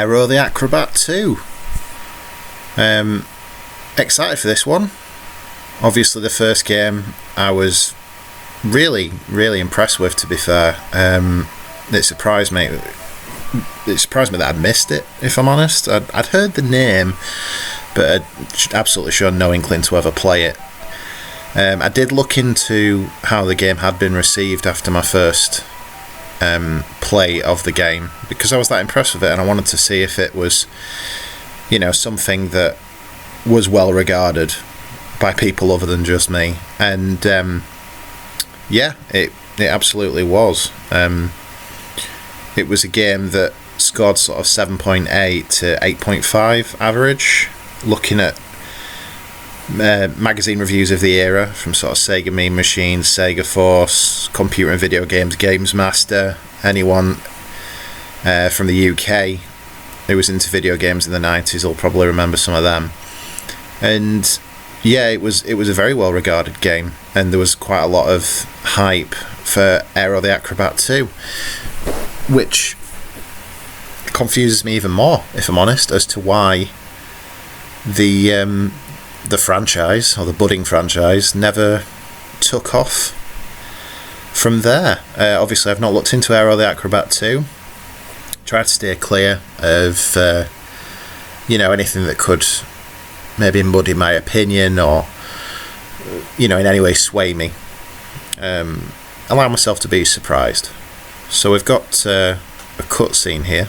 Aero the Acrobat 2. Excited for this one. Obviously the first game I was really impressed with, to be fair. It surprised me that I'd missed it, if I'm honest. I'd heard the name, but I'd absolutely shown no inkling to ever play it. I did look into how the game had been received after my first play of the game, because I was that impressed with it, and I wanted to see if it was, something that was well regarded by people other than just me. And yeah, it absolutely was. It was a game that scored sort of 7.8 to 8.5 average, looking at magazine reviews of the era from sort of Sega Mean Machines, Sega Force, Computer and Video Games, Games Master, anyone from the UK who was into video games in the 90s will probably remember some of them. And yeah, it was a very well regarded game, and there was quite a lot of hype for Aero the Acrobat 2, which confuses me even more, if I'm honest, as to why the franchise, or the budding franchise, never took off from there. Obviously I've not looked into Aero the Acrobat 2. Tried to steer clear of anything that could maybe muddy my opinion, or in any way sway me. Allow myself to be surprised. So we've got a cutscene here.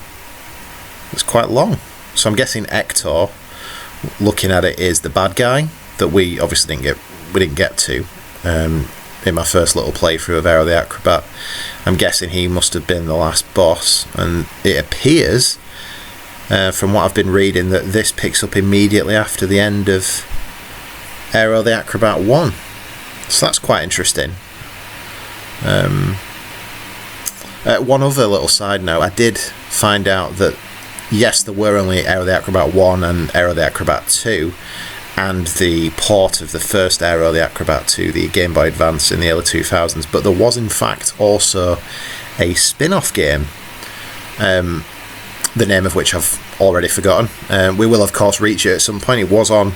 It's quite long, so I'm guessing Hector, looking at it, is the bad guy that we obviously didn't get to in my first little playthrough of Aero the Acrobat. I'm guessing he must have been the last boss, and it appears from what I've been reading that this picks up immediately after the end of Aero the Acrobat 1, so that's quite interesting. One other little side note, I did find out that yes, there were only Aero the Acrobat 1 and Aero the Acrobat 2, and the port of the first Aero the Acrobat to the Game Boy Advance in the early 2000s, but there was in fact also a spin-off game, the name of which I've already forgotten. We will of course reach it at some point. It was on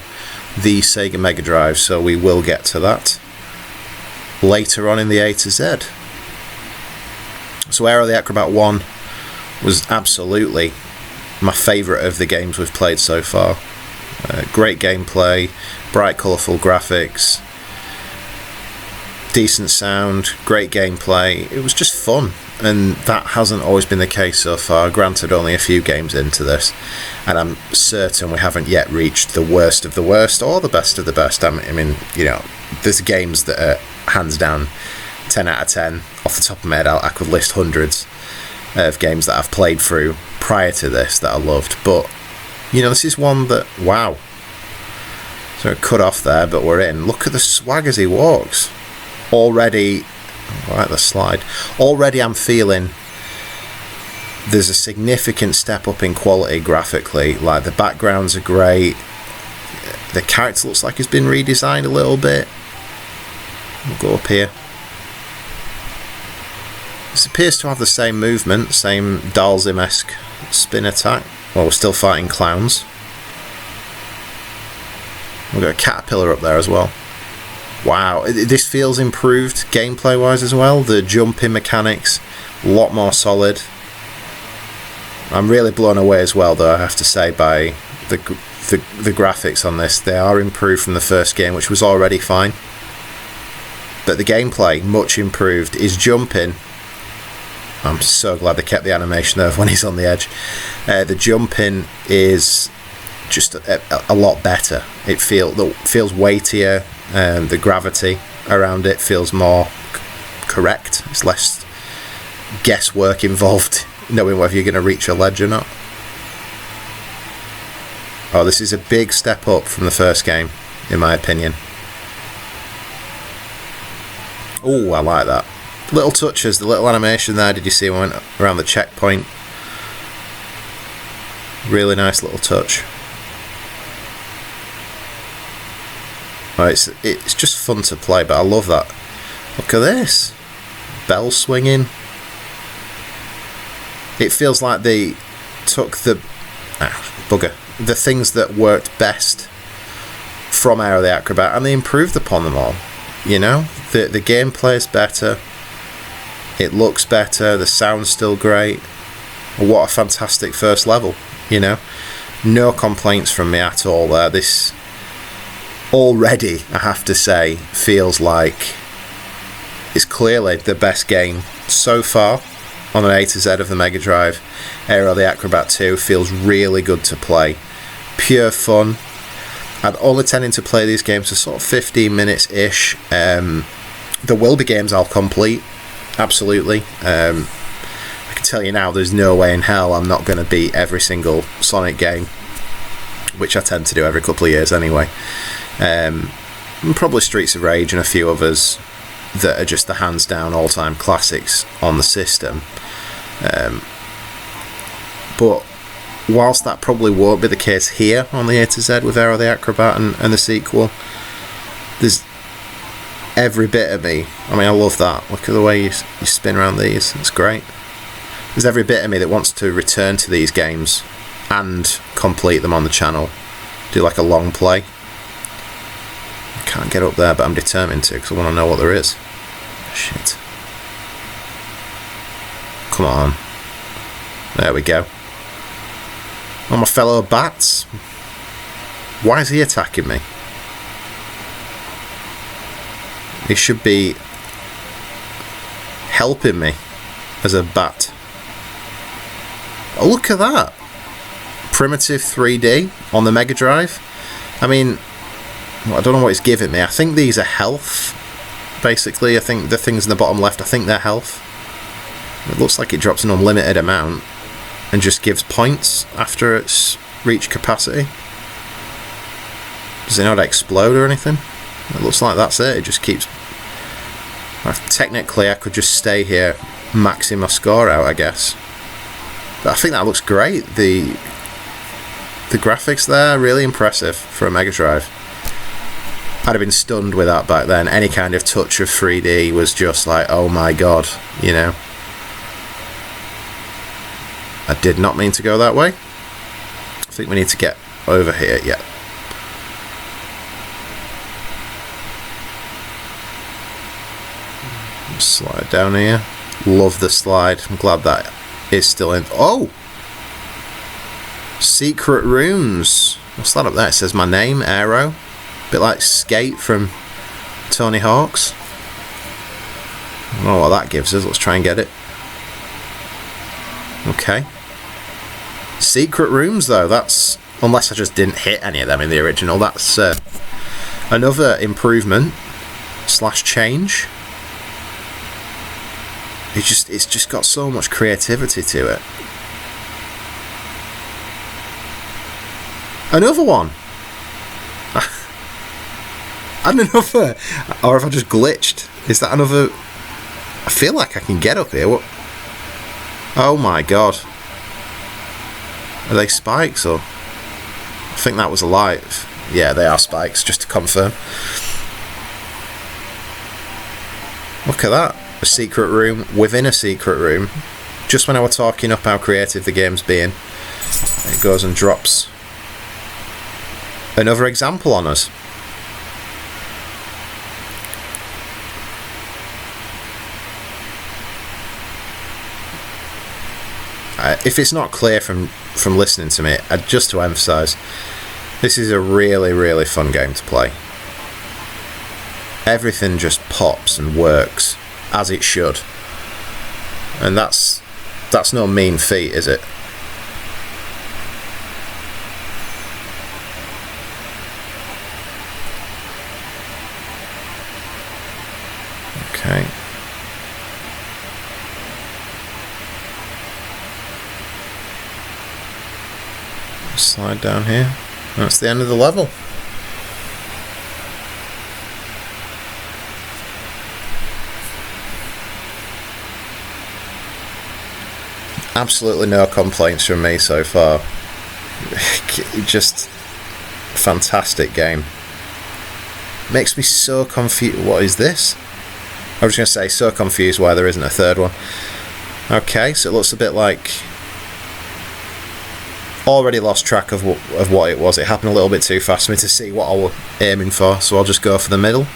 the Sega Mega Drive, so we will get to that later on in the A to Z. So Aero the Acrobat 1 was absolutely my favourite of the games we've played so far. Great gameplay, bright colourful graphics, decent sound, great gameplay. It was just fun, and that hasn't always been the case so far. Granted, only a few games into this, and I'm certain we haven't yet reached the worst of the worst or the best of the best. I mean, there's games that are hands down 10 out of 10. Off the top of my head, I could list hundreds of games that I've played through prior to this that I loved, but this is one that, wow. So cut off there, but we're in. Look at the swag as he walks. Already, I like the slide. Already I'm feeling there's a significant step up in quality graphically. Like, the backgrounds are great. The character looks like he's been redesigned a little bit. We'll go up here. This appears to have the same movement, same Dalsim-esque spin attack. Well, we're still fighting clowns. We've got a caterpillar up there as well. Wow, this feels improved gameplay wise as well. The jumping mechanics, a lot more solid. I'm really blown away as well, though, I have to say, by the graphics on this. They are improved from the first game, which was already fine. But the gameplay, much improved. Is jumping. I'm so glad they kept the animation there when he's on the edge. The jumping is just a lot better. It feels weightier. The gravity around it feels more correct. It's less guesswork involved, knowing whether you're going to reach a ledge or not. Oh, this is a big step up from the first game, in my opinion. Oh, I like that. Little touches, the little animation there, did you see when I went around the checkpoint? Really nice little touch. Oh, it's just fun to play, but I love that. Look at this. Bell swinging. It feels like they took the bugger, the things that worked best from Aero the Acrobat, and they improved upon them all. You know, the gameplay is better, it looks better, the sound's still great. What a fantastic first level, you know. No complaints from me at all there. This already, I have to say, feels like it's clearly the best game so far on an A to Z of the Mega Drive. Aero the Acrobat 2 feels really good to play. Pure fun. I'd only tending to play these games for sort of 15 minutes-ish. There will be games I'll complete, absolutely. I can tell you now, there's no way in hell I'm not going to beat every single Sonic game, which I tend to do every couple of years anyway. And probably Streets of Rage and a few others that are just the hands down all-time classics on the system. But whilst that probably won't be the case here on the A to Z with Aero the Acrobat and the sequel, there's every bit of me. I mean, I love that. Look at the way you spin around these. It's great. There's every bit of me that wants to return to these games and complete them on the channel. Do like a long play. I can't get up there, but I'm determined to because I want to know what there is. Shit. Come on. There we go. Oh, my fellow bats. Why is he attacking me? He should be helping me as a bat. Oh, look at that. Primitive 3D on the Mega Drive. I mean, I don't know what it's giving me. I think these are health, basically. I think the things in the bottom left, I think they're health. It looks like it drops an unlimited amount and just gives points after it's reached capacity. Does it not explode or anything? It looks like that's it. It just keeps... Technically, I could just stay here, maxing my score out, I guess. But I think that looks great. The graphics there, really impressive for a Mega Drive. I'd have been stunned with that back then. Any kind of touch of 3D was just like, oh my god, you know. I did not mean to go that way. I think we need to get over here, yeah. Slide down here. Love the slide. I'm glad that is still in. Oh! Secret rooms. What's that up there? It says my name, Aero. Bit like Skate from Tony Hawk's. I don't know what that gives us. Let's try and get it. Okay. Secret rooms, though. That's... Unless I just didn't hit any of them in the original. That's another improvement / change. It's just got so much creativity to it. Another one. And another. Or have I just glitched? Is that another? I feel like I can get up here. What? Oh my god. Are they spikes or? I think that was alive. Yeah, they are spikes, just to confirm. Look at that. A secret room within a secret room. Just when I was talking up how creative the game's being, it goes and drops another example on us. If it's not clear from listening to me, just to emphasise, this is a really, really fun game to play. Everything just pops and works as it should, and that's no mean feat, is it? Okay. Slide down here. That's the end of the level. Absolutely no complaints from me so far. Just fantastic game. Makes me so confused. What is this? I was going to say, so confused why there isn't a third one. Okay, so it looks a bit like already lost track of what it was. It happened a little bit too fast for me to see what I was aiming for, so I'll just go for the middle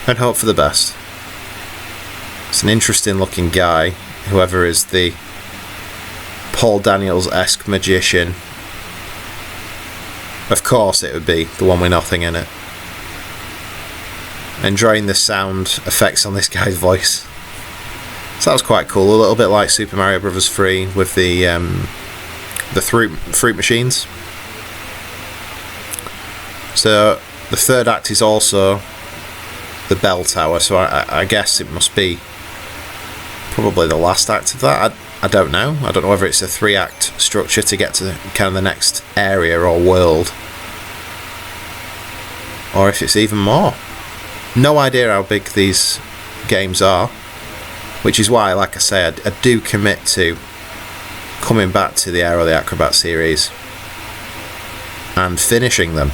and hope for the best. It's an interesting looking guy, whoever is the Paul Daniels-esque magician. Of course it would be the one with nothing in it. Enjoying the sound effects on this guy's voice. So that was quite cool, a little bit like Super Mario Bros. 3 with the fruit machines. So the third act is also the bell tower, so I guess it must be probably the last act of that. I don't know. I don't know whether it's a 3-act structure to get to kind of the next area or world, or if it's even more. No idea how big these games are, which is why, like I say, I do commit to coming back to the Aero the Acrobat series and finishing them.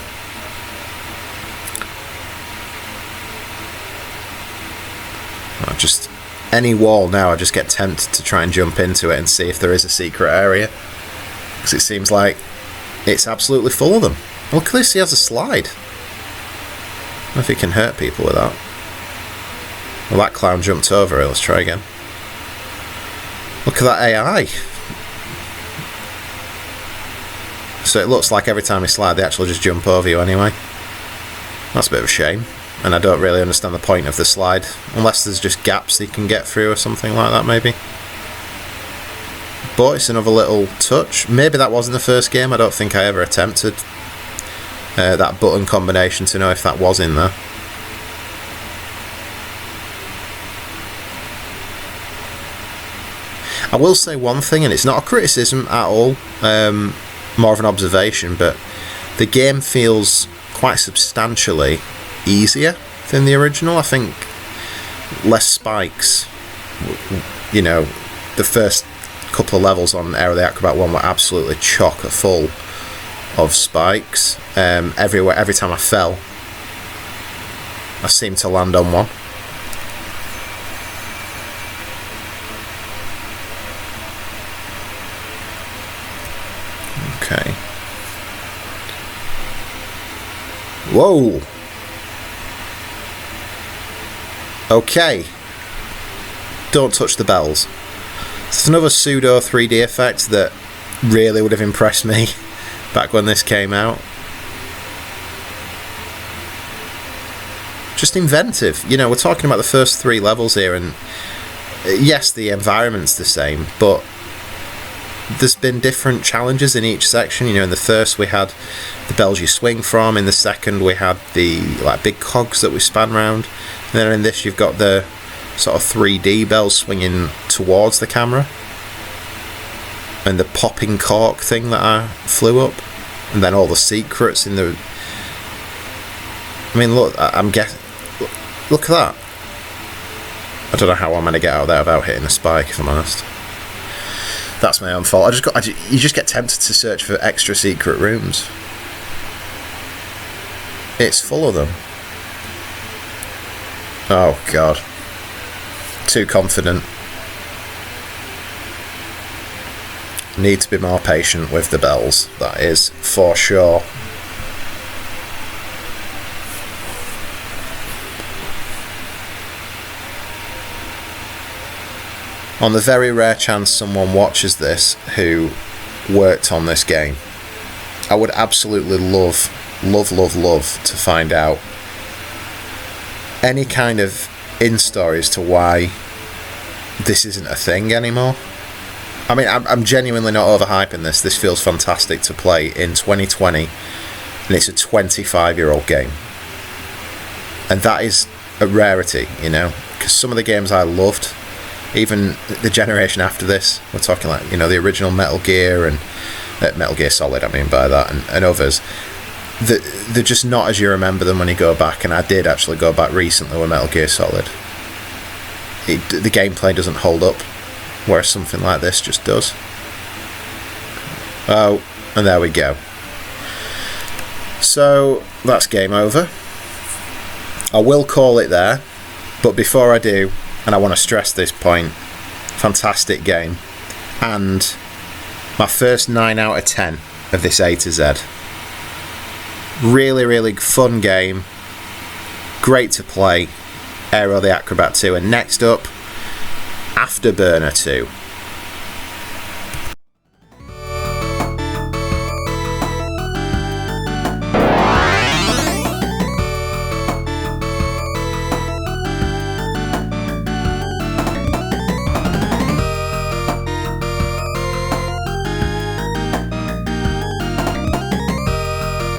Just any wall now, I just get tempted to try and jump into it and see if there is a secret area, because it seems like it's absolutely full of them. Look at this, he has a slide. I don't know if he can hurt people with that. Well, that clown jumped over it. Let's try again. Look at that AI. So it looks like every time you slide, they actually just jump over you anyway. That's a bit of a shame. And I don't really understand the point of the slide, unless there's just gaps you can get through or something like that, maybe. But it's another little touch. Maybe that was in the first game. I don't think I ever attempted that button combination to know if that was in there. I will say one thing, and it's not a criticism at all, more of an observation, but the game feels quite substantially easier than the original. I think less spikes. You know, the first couple of levels on Aero the Acrobat 1 were absolutely chock full of spikes. Everywhere, every time I fell, I seemed to land on one. Okay. Whoa! Okay. Don't touch the bells. It's another pseudo 3D effect that really would have impressed me back when this came out. Just inventive. You know, we're talking about the first 3 levels here, and yes, the environment's the same, but there's been different challenges in each section. You know, in the first we had the bells you swing from, in the second we had the like big cogs that we span round, and then in this you've got the sort of 3D bells swinging towards the camera, and the popping cork thing that I flew up, and then all the secrets in the... I mean, look, I'm guessing... Look at that. I don't know how I'm going to get out of there without hitting a spike, if I'm honest. That's my own fault. You just get tempted to search for extra secret rooms. It's full of them. Oh god. Too confident. Need to be more patient with the bells, that is for sure. On the very rare chance someone watches this who worked on this game, I would absolutely love to find out any kind of in-story as to why this isn't a thing anymore. I mean, I'm genuinely not overhyping this. This feels fantastic to play in 2020, and it's a 25-year-old game. And that is a rarity, you know, because some of the games I loved, even the generation after this, we're talking like, you know, the original Metal Gear and Metal Gear Solid, I mean by that, and others, they're just not as you remember them when you go back. And I did actually go back recently with Metal Gear Solid. The gameplay doesn't hold up, whereas something like this just does. Oh, and there we go. So that's game over. I will call it there, but before I do, and I want to stress this point, fantastic game, and My first 9 out of 10 of this A to Z. Really, really fun game. Great to play. Aero the Acrobat 2. And next up, Afterburner 2.